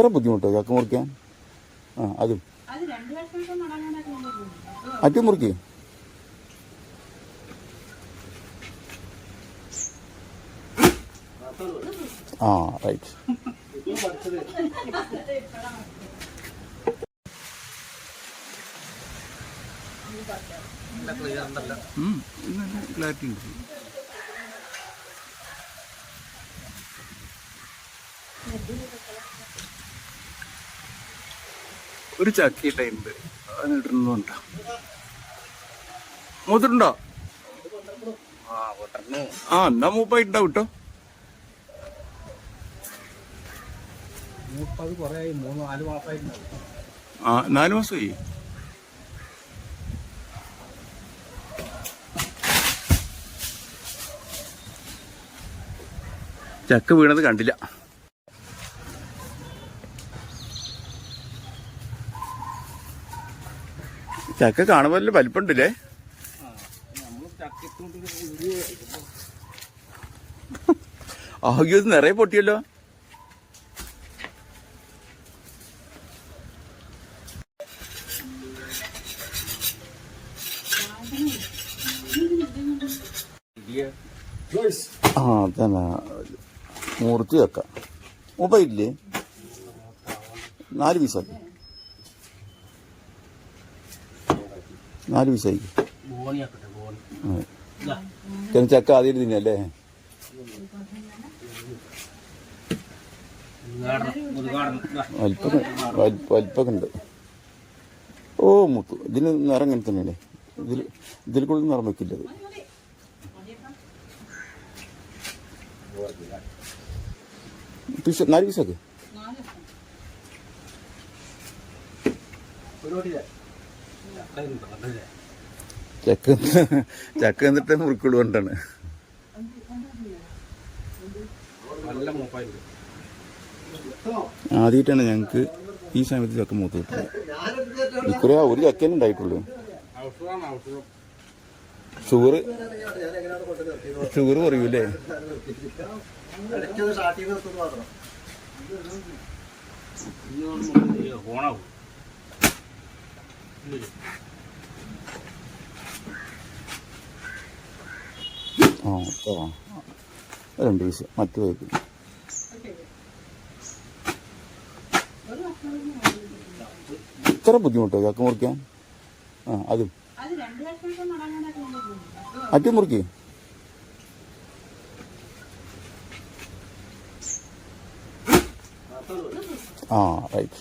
ഇത്ര ബുദ്ധിമുട്ടോ ചക്ക മുറിക്കാൻ? ആ അതും അറ്റും മുറിക്ക്. ആ റൈറ്റ്. ക്ലാരിറ്റി ഉണ്ട്. ഒരു ചക്കിട്ടുണ്ട്, അതിനിട്ടുണ്ടോ? മൂത്തിട്ടുണ്ടോ? ആ എന്നാ മൂപ്പായിട്ടുണ്ടാവും കേട്ടോ. ആ 4 മാസമായി. ചക്ക വീണത് കണ്ടില്ല. ചക്ക കാണുമ്പോൾ വലിയ വലിപ്പുണ്ടല്ലേ? ആകെ നിറയെ പൊട്ടിയല്ലോ. ആ തന്നെ മൂർത്തി വെക്കാം. മുപ്പയില്ലേ? 4 പീസാക്കി. 4 പീസായി. ചക്ക ആദ്യം തിന്നല്ലേ? വലിപ്പൊക്കെ ഉണ്ട്. ഓ മുത്തു ഇതിന് നിറം ഇങ്ങനെ തന്നെയല്ലേ? ഇതിൽ കൂടുതൽ നിറം വെക്കില്ലത്. പീസ് 4 പീസൊക്കെ. ചക്ക എന്നിട്ട് മുറിക്കുള്ളൂ കൊണ്ടാണ്. ആദ്യമായിട്ടാണ് ഞങ്ങൾക്ക് ഈ സമയത്ത് ചക്ക മൂത്ത് കിട്ടുന്നത്. ഇക്കുറി ഒരു ചക്കന്നെ ഉണ്ടായിട്ടുള്ളൂ. ഷുഗർ കുറയൂല്ലേ? ആ 2 പീസ് മറ്റു പോയി. ഇത്ര ബുദ്ധിമുട്ടോ ചക്ക മുറിക്കാൻ? ആ അതും അറ്റും മുറിക്ക്. ആ റൈറ്റ്.